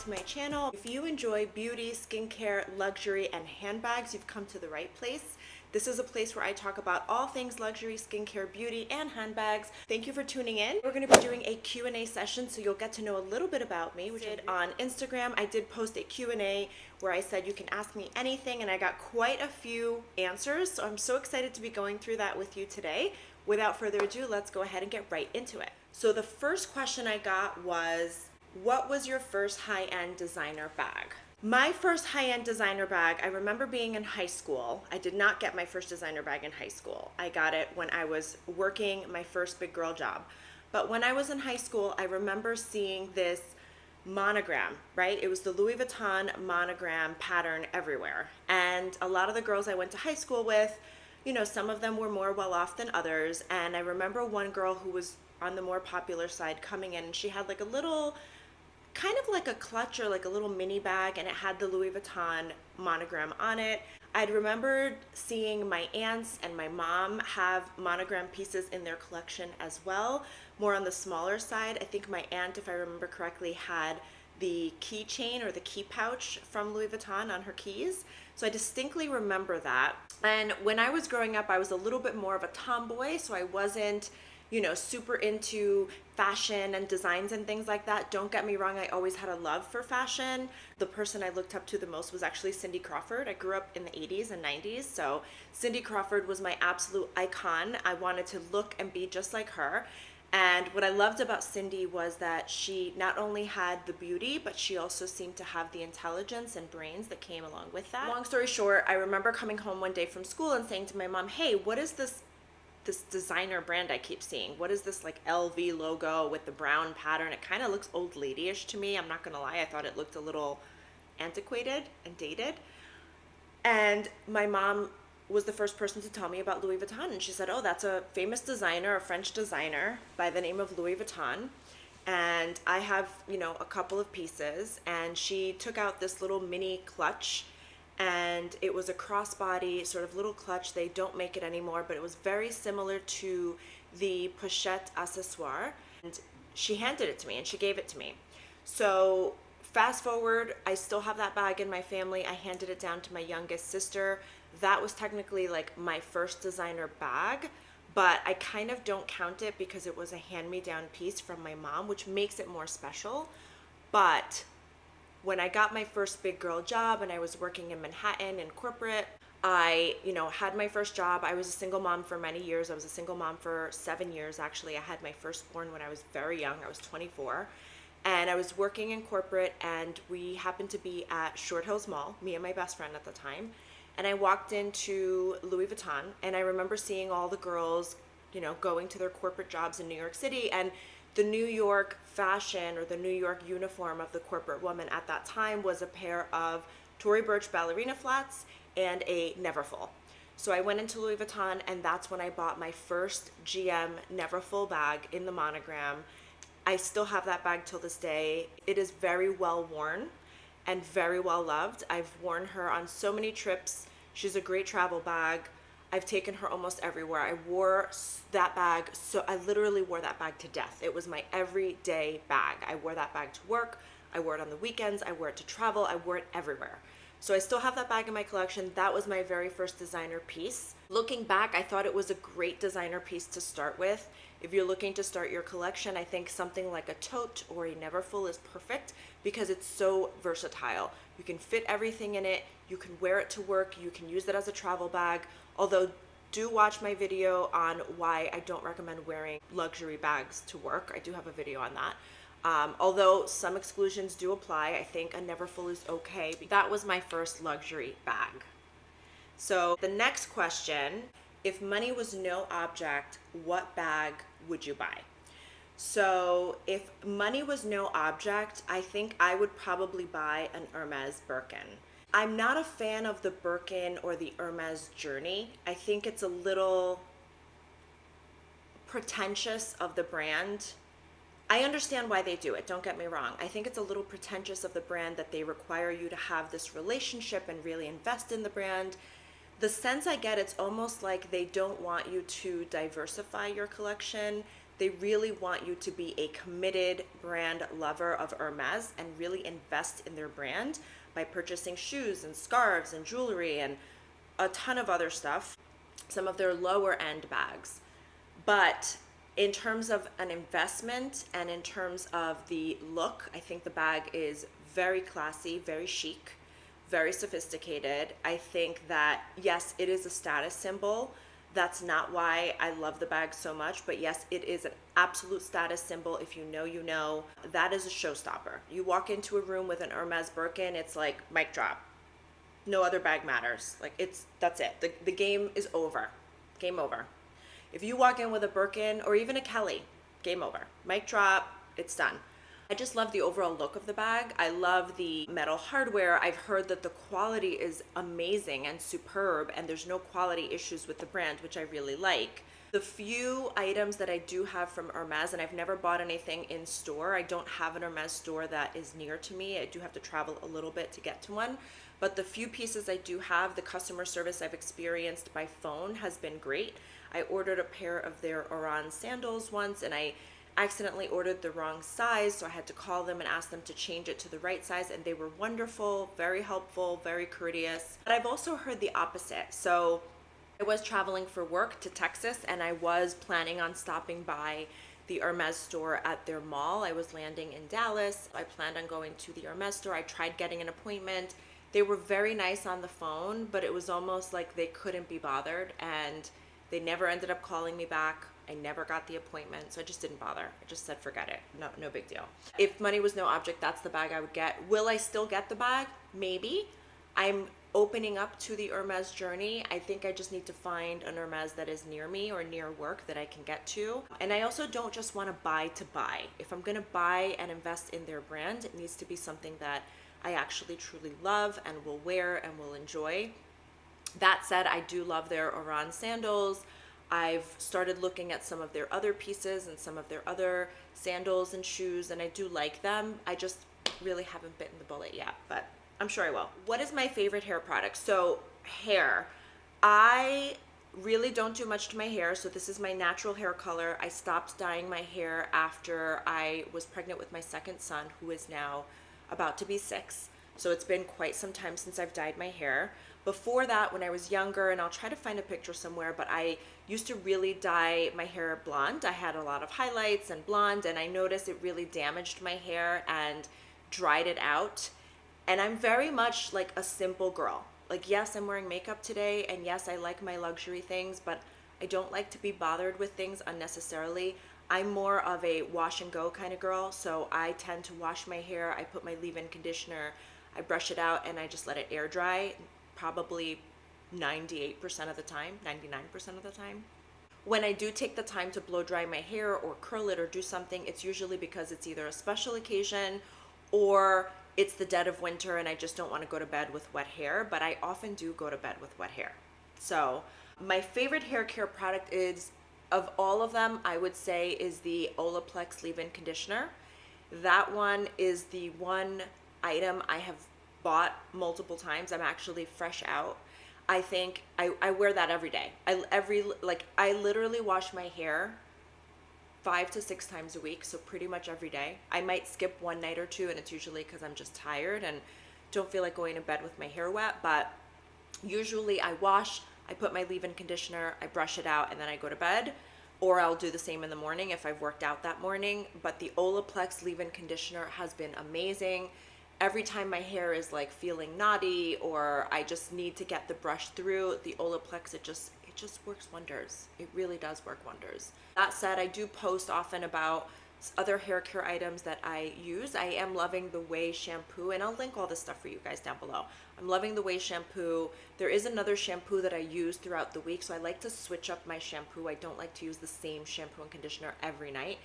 to my channel. If you enjoy beauty, skincare, luxury, and handbags, you've come to the right place. This is a place where I talk about all things luxury, skincare, beauty, and handbags. Thank you for tuning in. We're going to be doing a Q&A session, so you'll get to know a little bit about me. We did on Instagram. I did post a Q&A where I said you can ask me anything, and I got quite a few answers, so I'm so excited to be going through that with you today. Without further ado, let's go ahead and get right into it. So the first question I got was, what was your first high-end designer bag? My first high-end designer bag, I remember being in high school. I did not get my first designer bag in high school. I got it when I was working my first big girl job. But when I was in high school, I remember seeing this monogram, right? It was the Louis Vuitton monogram pattern everywhere. And a lot of the girls I went to high school with, you know, some of them were more well-off than others. And I remember one girl who was on the more popular side coming in, and she had like a little, kind of like a clutch or like a little mini bag, and it had the Louis Vuitton monogram on it. I'd remembered seeing my aunts and my mom have monogram pieces in their collection as well, more on the smaller side. I think my aunt, if I remember correctly, had the keychain or the key pouch from Louis Vuitton on her keys. So I distinctly remember that. And when I was growing up, I was a little bit more of a tomboy, so I wasn't, you know, super into fashion and designs and things like that. Don't get me wrong, I always had a love for fashion. The person I looked up to the most was actually Cindy Crawford. I grew up in the 80s and 90s, so Cindy Crawford was my absolute icon. I wanted to look and be just like her. And what I loved about Cindy was that she not only had the beauty, but she also seemed to have the intelligence and brains that came along with that. Long story short, I remember coming home one day from school and saying to my mom, hey, what is this designer brand I keep seeing? What is this like LV logo with the brown pattern? It kind of looks old ladyish to me. I'm not gonna lie, I thought it looked a little antiquated and dated. And my mom was the first person to tell me about Louis Vuitton, and she said, oh, that's a famous designer, a French designer by the name of Louis Vuitton, and I have, you know, a couple of pieces. And she took out this little mini clutch, and it was a crossbody sort of little clutch. They don't make it anymore, but it was very similar to the pochette accessoire. And she handed it to me, and she gave it to me. So fast forward, I still have that bag in my family. I handed it down to my youngest sister. That was technically like my first designer bag, but I kind of don't count it because it was a hand-me-down piece from my mom, which makes it more special. But when I got my first big girl job and I was working in Manhattan in corporate, I, you know, had my first job. I was a single mom for many years. I was a single mom for 7 years, actually. I had my firstborn when I was very young. I was 24. And I was working in corporate, and we happened to be at Short Hills Mall, me and my best friend at the time. And I walked into Louis Vuitton, and I remember seeing all the girls, you know, going to their corporate jobs in New York City, and the New York fashion or the New York uniform of the corporate woman at that time was a pair of Tory Burch ballerina flats and a Neverfull. So I went into Louis Vuitton, and that's when I bought my first GM Neverfull bag in the monogram. I still have that bag till this day. It is very well worn and very well loved. I've worn her on so many trips. She's a great travel bag. I've taken her almost everywhere. I wore that bag, so I literally wore that bag to death. It was my everyday bag. I wore that bag to work. I wore it on the weekends. I wore it to travel. I wore it everywhere. So I still have that bag in my collection. That was my very first designer piece. Looking back, I thought it was a great designer piece to start with. If you're looking to start your collection, I think something like a tote or a Neverfull is perfect because it's so versatile. You can fit everything in it. You can wear it to work. You can use it as a travel bag. Although, do watch my video on why I don't recommend wearing luxury bags to work. I do have a video on that. Although some exclusions do apply, I think a Neverfull is okay. That was my first luxury bag. So the next question, if money was no object, what bag would you buy? So if money was no object, I think I would probably buy an Hermes Birkin. I'm not a fan of the Birkin or the Hermes Journey. I think it's a little pretentious of the brand. I understand why they do it, don't get me wrong. I think it's a little pretentious of the brand that they require you to have this relationship and really invest in the brand. The sense I get, it's almost like they don't want you to diversify your collection. They really want you to be a committed brand lover of Hermes and really invest in their brand by purchasing shoes and scarves and jewelry and a ton of other stuff, some of their lower end bags. But in terms of an investment and in terms of the look, I think the bag is very classy, very chic, very sophisticated. I think that, yes, it is a status symbol. That's not why I love the bag so much, but yes, it is an absolute status symbol. If you know, you know. That is a showstopper. You walk into a room with an Hermes Birkin, it's like mic drop. No other bag matters. Like that's it. The game is over. Game over. If you walk in with a Birkin or even a Kelly, game over. Mic drop, it's done. I just love the overall look of the bag. I love the metal hardware. I've heard that the quality is amazing and superb, and there's no quality issues with the brand, which I really like. The few items that I do have from Hermes, and I've never bought anything in store. I don't have an Hermes store that is near to me. I do have to travel a little bit to get to one. But the few pieces I do have, the customer service I've experienced by phone has been great. I ordered a pair of their Oran sandals once, and I accidentally ordered the wrong size, so I had to call them and ask them to change it to the right size, and they were wonderful, very helpful, very courteous. But I've also heard the opposite. So I was traveling for work to Texas, and I was planning on stopping by the Hermes store at their mall. I was landing in Dallas. I planned on going to the Hermes store. I tried getting an appointment. They were very nice on the phone, but it was almost like they couldn't be bothered, and they never ended up calling me back. I never got the appointment, so I just didn't bother. I just said, forget it. No big deal. If money was no object, that's the bag I would get. Will I still get the bag? Maybe. I'm opening up to the Hermes journey. I think I just need to find an Hermes that is near me or near work that I can get to. And I also don't just want to buy. If I'm going to buy and invest in their brand, it needs to be something that I actually truly love and will wear and will enjoy. That said, I do love their Oran sandals. I've started looking at some of their other pieces and some of their other sandals and shoes, and I do like them. I just really haven't bitten the bullet yet, but I'm sure I will. What is my favorite hair product? So hair. I really don't do much to my hair, so this is my natural hair color. I stopped dyeing my hair after I was pregnant with my second son, who is now about to be 6. So it's been quite some time since I've dyed my hair. Before that, when I was younger, and I'll try to find a picture somewhere, but I used to really dye my hair blonde. I had a lot of highlights and blonde, and I noticed it really damaged my hair and dried it out. And I'm very much like a simple girl. Like, yes, I'm wearing makeup today, and yes, I like my luxury things, but I don't like to be bothered with things unnecessarily. I'm more of a wash and go kind of girl, so I tend to wash my hair. I put my leave-in conditioner, I brush it out, and I just let it air dry. Probably 98% of the time, 99% of the time. When I do take the time to blow dry my hair or curl it or do something, it's usually because it's either a special occasion or it's the dead of winter and I just don't want to go to bed with wet hair, but I often do go to bed with wet hair. So my favorite hair care product is, of all of them, I would say is the Olaplex leave-in conditioner. That one is the one item I have bought multiple times. I'm actually fresh out. I think I wear that every day. I literally wash my hair 5 to 6 times a week, so pretty much every day. I might skip one night or two, and it's usually because I'm just tired and don't feel like going to bed with my hair wet, but usually I wash, I put my leave-in conditioner, I brush it out, and then I go to bed, or I'll do the same in the morning if I've worked out that morning. But the Olaplex leave-in conditioner has been amazing. Every time my hair is like feeling knotty or I just need to get the brush through, the Olaplex, it just works wonders. It really does work wonders. That said, I do post often about other hair care items that I use. I am loving the Ouai shampoo, and I'll link all this stuff for you guys down below. I'm loving the Ouai shampoo. There is another shampoo that I use throughout the week, so I like to switch up my shampoo. I don't like to use the same shampoo and conditioner every night.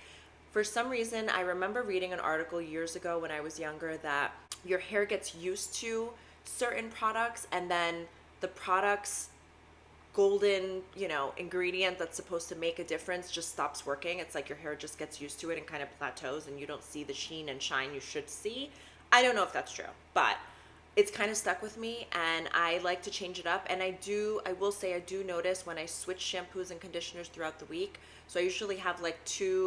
For some reason, I remember reading an article years ago when I was younger that your hair gets used to certain products, and then the product's golden, ingredient that's supposed to make a difference just stops working. It's like your hair just gets used to it and kind of plateaus, and you don't see the sheen and shine you should see. I don't know if that's true, but it's kind of stuck with me, and I like to change it up. And I will say I do notice when I switch shampoos and conditioners throughout the week. So I usually have like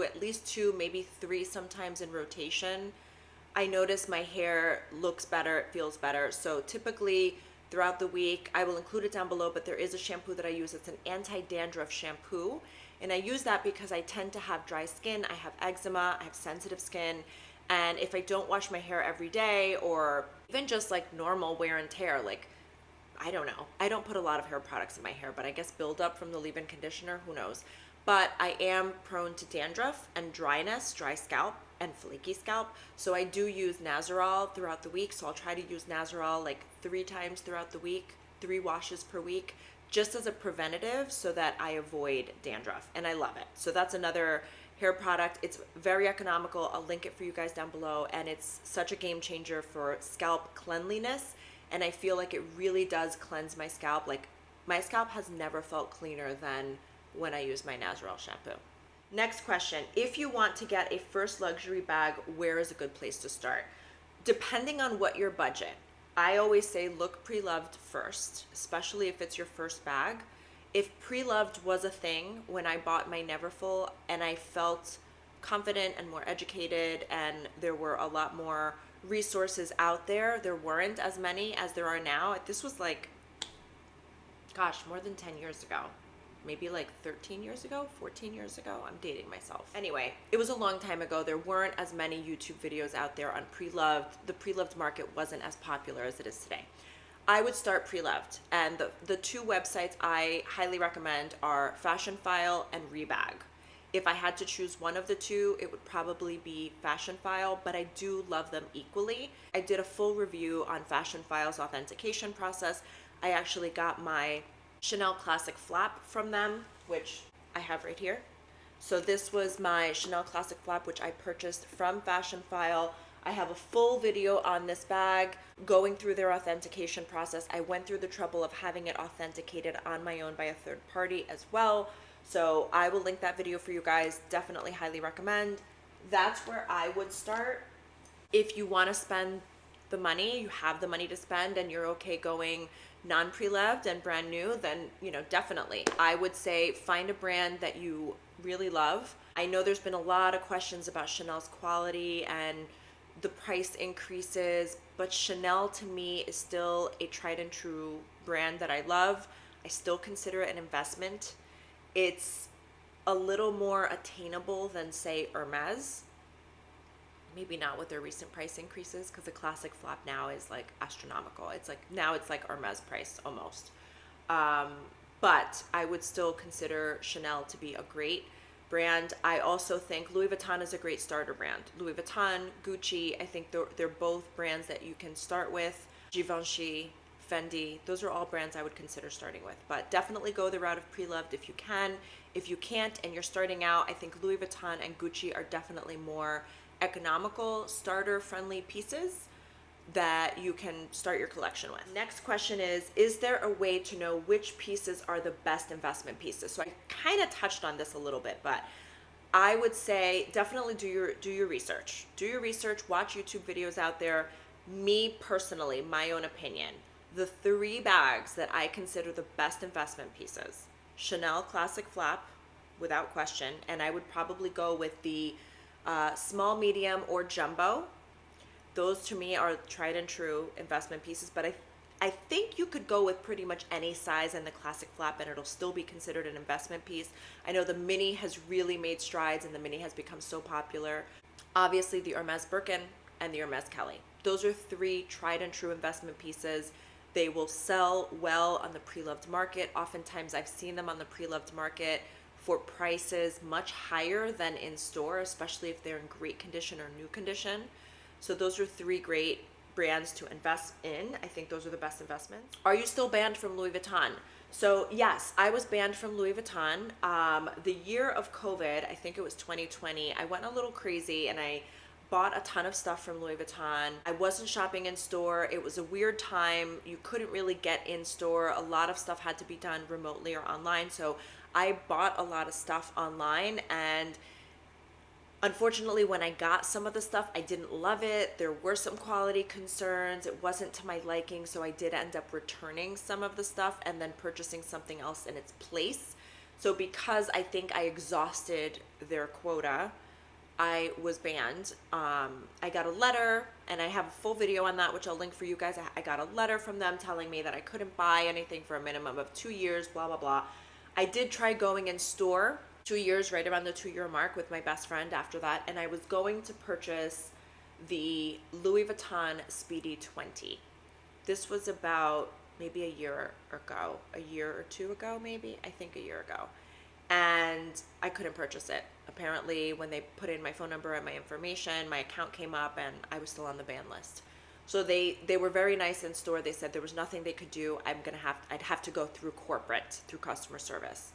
at least two, maybe three sometimes in rotation. I notice my hair looks better, it feels better. So typically throughout the week, I will include it down below, but there is a shampoo that I use. It's an anti-dandruff shampoo. And I use that because I tend to have dry skin, I have eczema, I have sensitive skin. And if I don't wash my hair every day, or even just like normal wear and tear, like, I don't know. I don't put a lot of hair products in my hair, but I guess buildup from the leave-in conditioner, who knows. But I am prone to dandruff and dryness, dry scalp and flaky scalp. So I do use Nazarol throughout the week. So I'll try to use Nazarol like 3 times throughout the week, 3 washes per week, just as a preventative so that I avoid dandruff. And I love it. So that's another hair product. It's very economical. I'll link it for you guys down below. And it's such a game changer for scalp cleanliness. And I feel like it really does cleanse my scalp. Like, my scalp has never felt cleaner than when I use my Nazarol shampoo. Next question. If you want to get a first luxury bag, where is a good place to start? Depending on what your budget. I always say look pre-loved first, especially if it's your first bag. If pre-loved was a thing when I bought my Neverfull and I felt confident and more educated and there were a lot more resources out there, there weren't as many as there are now. This was like, gosh, more than 10 years ago. Maybe like 13 years ago, 14 years ago. I'm dating myself. Anyway, it was a long time ago. There weren't as many YouTube videos out there on pre-loved. The pre-loved market wasn't as popular as it is today. I would start pre-loved, and the 2 websites I highly recommend are Fashion File and Rebag. If I had to choose one of the 2, it would probably be Fashion File, but I do love them equally. I did a full review on Fashion File's authentication process. I actually got my Chanel Classic Flap from them, which I have right here. So this was my Chanel Classic Flap, which I purchased from Fashion File. I have a full video on this bag going through their authentication process. I went through the trouble of having it authenticated on my own by a third party as well. So I will link that video for you guys. Definitely highly recommend. That's where I would start. If you want to spend the money, you have the money to spend, and you're okay going non-pre-loved and brand new, then, you know, definitely. I would say find a brand that you really love. I know there's been a lot of questions about Chanel's quality and the price increases, but Chanel to me is still a tried and true brand that I love. I still consider it an investment. It's a little more attainable than, say, Hermes. Maybe not with their recent price increases, because the Classic Flap now is like astronomical. It's like, now it's like Hermes price almost. But I would still consider Chanel to be a great brand. I also think Louis Vuitton is a great starter brand. Louis Vuitton, Gucci, I think they're both brands that you can start with. Givenchy, Fendi, those are all brands I would consider starting with. But definitely go the route of pre-loved if you can. If you can't and you're starting out, I think Louis Vuitton and Gucci are definitely more economical, starter friendly pieces that you can start your collection with. Next question is there a way to know which pieces are the best investment pieces? So I kind of touched on this a little bit, but I would say definitely do your research. Do your research, watch YouTube videos out there. Me personally, my own opinion, the 3 bags that I consider the best investment pieces: Chanel Classic Flap, without question, and I would probably go with the small, medium, or jumbo. Those to me are tried and true investment pieces, but I think you could go with pretty much any size in the Classic Flap and it'll still be considered an investment piece. I know the mini has really made strides and the mini has become so popular. Obviously the Hermes Birkin and the Hermes Kelly. Those are 3 tried and true investment pieces. They will sell well on the pre-loved market. Oftentimes I've seen them on the pre-loved market for prices much higher than in store, especially if they're in great condition or new condition. So those are 3 great brands to invest in. I think those are the best investments. Are you still banned from Louis Vuitton? So yes, I was banned from Louis Vuitton. The year of COVID, I think it was 2020, I went a little crazy and I bought a ton of stuff from Louis Vuitton. I wasn't shopping in store. It was a weird time. You couldn't really get in store. A lot of stuff had to be done remotely or online. So I bought a lot of stuff online, and Unfortunately, when I got some of the stuff, I didn't love it. There were some quality concerns. It wasn't to my liking, so I did end up returning some of the stuff and then purchasing something else in its place. So because I think I exhausted their quota, I was banned. I got a letter, and I have a full video on that, which I'll link for you guys. I got a letter from them telling me that I couldn't buy anything for a minimum of 2 years, blah, blah, blah. I did try going in store 2 years, right around the 2-year mark with my best friend after that, and I was going to purchase the Louis Vuitton Speedy 20. This was about maybe a year or two ago, maybe, I think a year ago. And I couldn't purchase it. Apparently, when they put in my phone number and my information, my account came up and I was still on the ban list. So they were very nice in store. They said there was nothing they could do. I'd have to go through corporate, through customer service.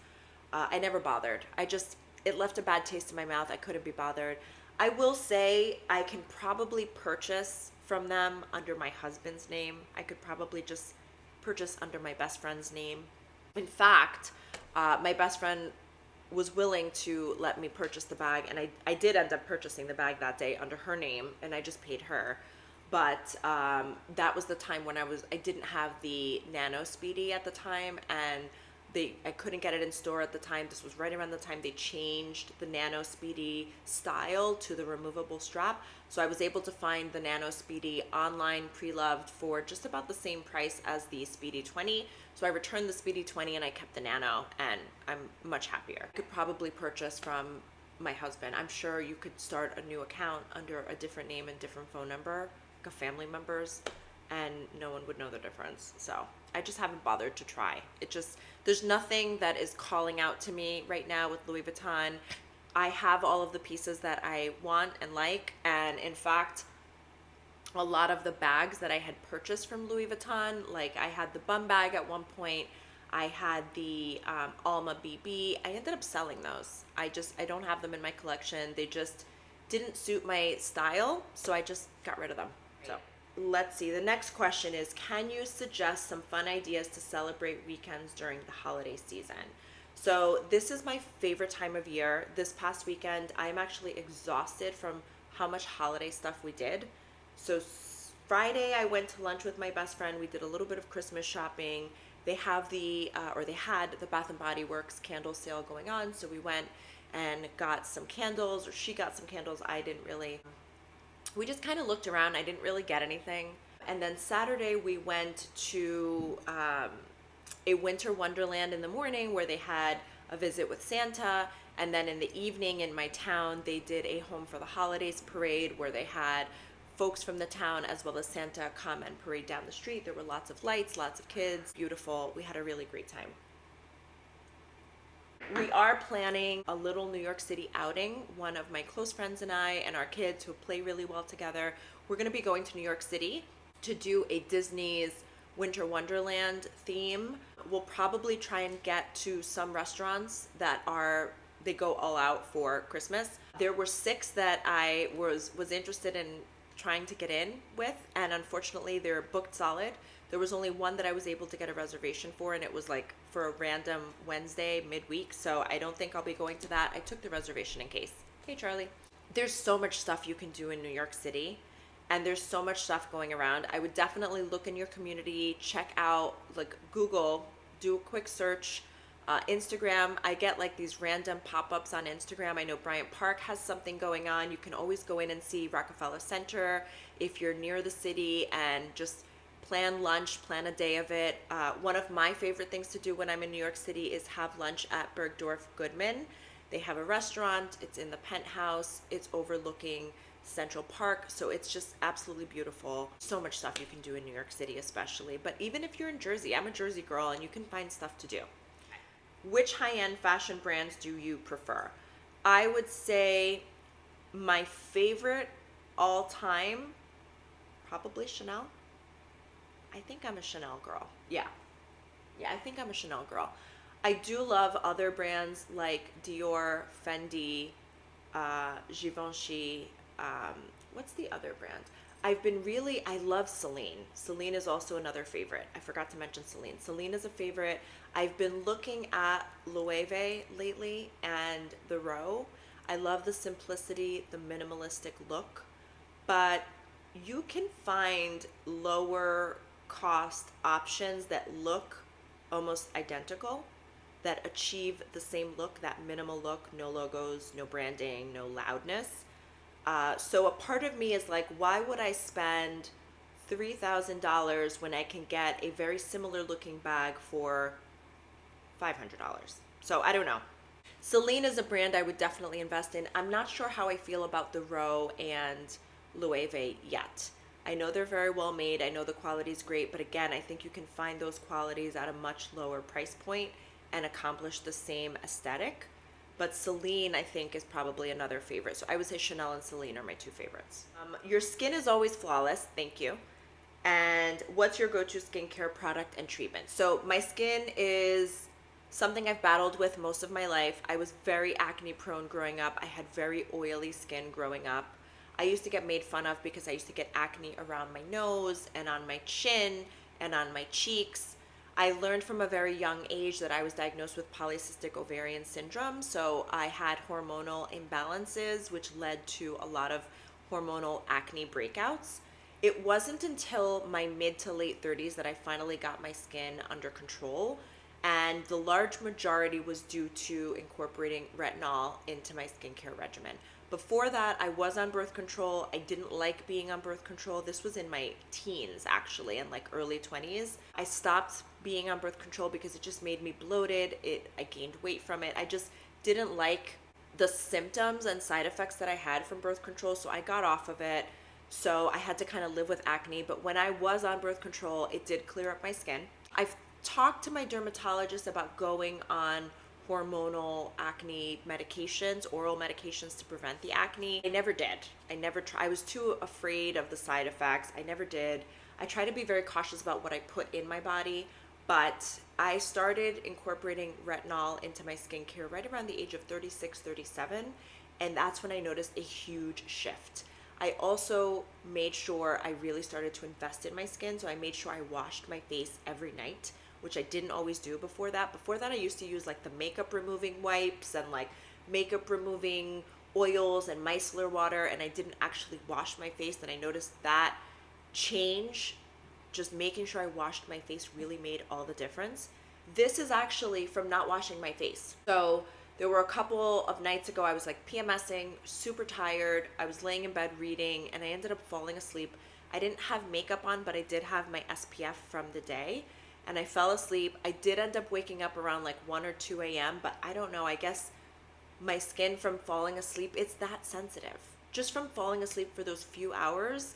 I never bothered. It left a bad taste in my mouth. I couldn't be bothered. I will say I can probably purchase from them under my husband's name. I could probably just purchase under my best friend's name. In fact, my best friend was willing to let me purchase the bag, and I did end up purchasing the bag that day under her name, and I just paid her. But that was the time when I didn't have the Nano Speedy at the time, and I couldn't get it in store at the time. This was right around the time they changed the Nano Speedy style to the removable strap. So I was able to find the Nano Speedy online pre-loved for just about the same price as the Speedy 20. So I returned the Speedy 20 and I kept the Nano, and I'm much happier. I could probably purchase from my husband. I'm sure you could start a new account under a different name and different phone number, like a family member's, and no one would know the difference. So I just haven't bothered to try. There's nothing that is calling out to me right now with Louis Vuitton. I have all of the pieces that I want and like, and in fact, a lot of the bags that I had purchased from Louis Vuitton, like I had the bum bag at one point, I had the Alma BB. I ended up selling those. I don't have them in my collection. They just didn't suit my style, so I just got rid of them. So let's see. The next question is, can you suggest some fun ideas to celebrate weekends during the holiday season? So this is my favorite time of year. This past weekend, I'm actually exhausted from how much holiday stuff we did. So Friday, I went to lunch with my best friend. We did a little bit of Christmas shopping. They have they had the Bath & Body Works candle sale going on. So we went and got some candles, or she got some candles. I didn't really. We just kind of looked around. I didn't really get anything. And then Saturday, we went to a winter wonderland in the morning where they had a visit with Santa. And then in the evening in my town, they did a Home for the Holidays parade where they had folks from the town as well as Santa come and parade down the street. There were lots of lights, lots of kids, beautiful. We had a really great time. We are planning a little New York City outing. One of my close friends and I and our kids who play really well together, we're going to be going to New York City to do a Disney's Winter Wonderland theme. We'll probably try and get to some restaurants that they go all out for Christmas. There were 6 that I was interested in trying to get in with, and unfortunately they're booked solid. There was only one that I was able to get a reservation for, and it was like for a random Wednesday midweek, so I don't think I'll be going to that. I took the reservation in case. Hey Charlie. There's so much stuff you can do in New York City, and there's so much stuff going around. I would definitely look in your community, check out, like Google, do a quick search. Instagram, I get like these random pop-ups on Instagram. I know Bryant Park has something going on. You can always go in and see Rockefeller Center if you're near the city, and just plan lunch, plan a day of it. One of my favorite things to do when I'm in New York City is have lunch at Bergdorf Goodman. They have a restaurant. It's in the penthouse. It's overlooking Central Park, so it's just absolutely beautiful. So much stuff you can do in New York City especially, but even if you're in Jersey, I'm a Jersey girl, and you can find stuff to do. Which high-end fashion brands do you prefer? I would say my favorite all-time, probably Chanel. I think I'm a Chanel girl. Yeah, I think I'm a Chanel girl. I do love other brands like Dior, Fendi, Givenchy. What's the other brand? I love Celine. Celine is also another favorite. I forgot to mention Celine. Celine is a favorite. I've been looking at Loewe lately and the Row. I love the simplicity, the minimalistic look, but you can find lower cost options that look almost identical, that achieve the same look, that minimal look, no logos, no branding, no loudness. So a part of me is like, why would I spend $3,000 when I can get a very similar looking bag for $500? So I don't know. Celine is a brand I would definitely invest in. I'm not sure how I feel about the Row and Loewe yet. I know they're very well made. I know the quality is great, but again, I think you can find those qualities at a much lower price point and accomplish the same aesthetic. But Celine, I think, is probably another favorite. So I would say Chanel and Celine are my two favorites. Your skin is always flawless. Thank you. And what's your go-to skincare product and treatment? So my skin is something I've battled with most of my life. I was very acne prone growing up. I had very oily skin growing up. I used to get made fun of because I used to get acne around my nose and on my chin and on my cheeks. I learned from a very young age that I was diagnosed with polycystic ovarian syndrome. So I had hormonal imbalances, which led to a lot of hormonal acne breakouts. It wasn't until my mid to late 30s that I finally got my skin under control. And the large majority was due to incorporating retinol into my skincare regimen. Before that, I was on birth control. I didn't like being on birth control. This was in my teens, actually, and like early 20s. I stopped being on birth control because it just made me bloated. I gained weight from it. I just didn't like the symptoms and side effects that I had from birth control, so I got off of it. So I had to kind of live with acne. But when I was on birth control, it did clear up my skin. I've talked to my dermatologist about going on hormonal acne medications, oral medications to prevent the acne. I never did. I never tried. I was too afraid of the side effects. I never did. I try to be very cautious about what I put in my body, but I started incorporating retinol into my skincare right around the age of 36, 37, and that's when I noticed a huge shift. I also made sure I really started to invest in my skin, so I made sure I washed my face every night, which I didn't always do before that. Before that, I used to use like the makeup removing wipes and like makeup removing oils and micellar water, and I didn't actually wash my face. And I noticed that change, just making sure I washed my face, really made all the difference. This is actually from not washing my face. So there were a couple of nights ago, I was like PMSing, super tired. I was laying in bed reading, and I ended up falling asleep. I didn't have makeup on, but I did have my SPF from the day. And I fell asleep. I did end up waking up around like 1 or 2 a.m., but I don't know. I guess my skin from falling asleep, it's that sensitive. Just from falling asleep for those few hours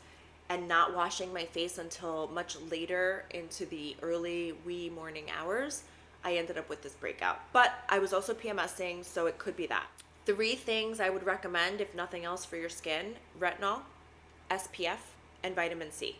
and not washing my face until much later into the early wee morning hours, I ended up with this breakout. But I was also PMSing, so it could be that. 3 things I would recommend, if nothing else, for your skin: retinol, SPF, and vitamin C.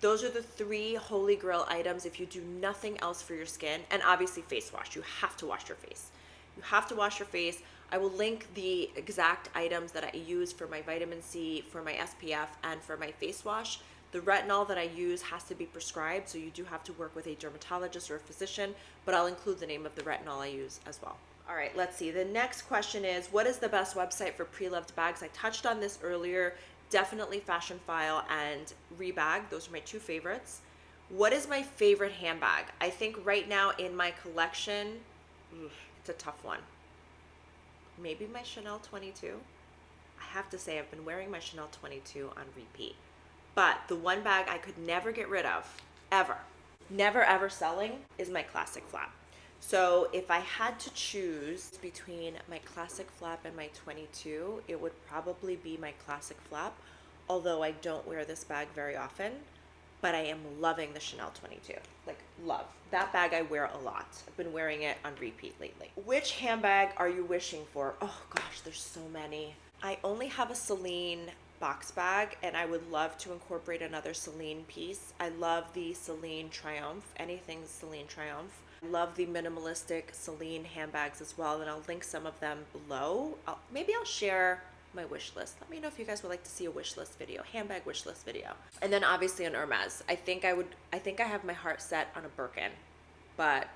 Those are the 3 holy grail items if you do nothing else for your skin. And obviously face wash. You have to wash your face. You have to wash your face. I will link the exact items that I use for my vitamin C, for my SPF, and for my face wash. The retinol that I use has to be prescribed, so you do have to work with a dermatologist or a physician, but I'll include the name of the retinol I use as well. All right, let's see. The next question is, what is the best website for pre-loved bags? I touched on this earlier. Definitely Fashionphile and Rebag. Those are my 2 favorites. What is my favorite handbag? I think right now in my collection, it's a tough one. Maybe my Chanel 22. I have to say I've been wearing my Chanel 22 on repeat. But the one bag I could never get rid of, ever, never ever selling, is my classic flap. So if I had to choose between my classic flap and my 22, it would probably be my classic flap, although I don't wear this bag very often, but I am loving the Chanel 22. Like, love. That bag I wear a lot. I've been wearing it on repeat lately. Which handbag are you wishing for? Oh gosh, there's so many. I only have a Celine box bag, and I would love to incorporate another Celine piece. I love the Celine Triomphe, anything Celine Triomphe. I love the minimalistic Celine handbags as well, and I'll link some of them below. Maybe I'll share my wish list. Let me know if you guys would like to see a wish list video, handbag wish list video. And then obviously an Hermes. I think I have my heart set on a Birkin, but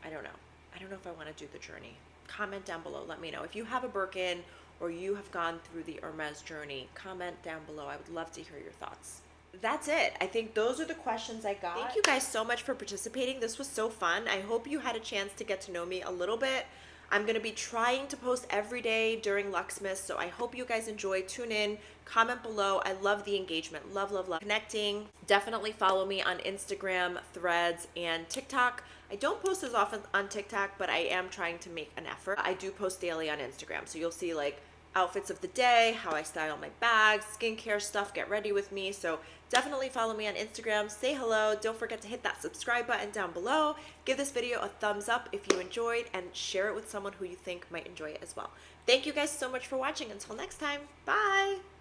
I don't know. I don't know if I want to do the journey. comment down below. Let me know. If you have a Birkin or you have gone through the Hermes journey, comment down below. I would love to hear your thoughts. That's it. I think those are the questions I got. Thank you guys so much for participating. This was so fun. I hope you had a chance to get to know me a little bit. I'm going to be trying to post every day during Vlogmas, so I hope you guys enjoy. Tune in, comment below. I love the engagement. Love, love, love connecting. Definitely follow me on Instagram, Threads, and TikTok. I don't post as often on TikTok, but I am trying to make an effort. I do post daily on Instagram, so you'll see like outfits of the day, how I style my bags, skincare stuff, get ready with me. So definitely follow me on Instagram, say hello, don't forget to hit that subscribe button down below, give this video a thumbs up if you enjoyed, and share it with someone who you think might enjoy it as well. Thank you guys so much for watching. Until next time, bye!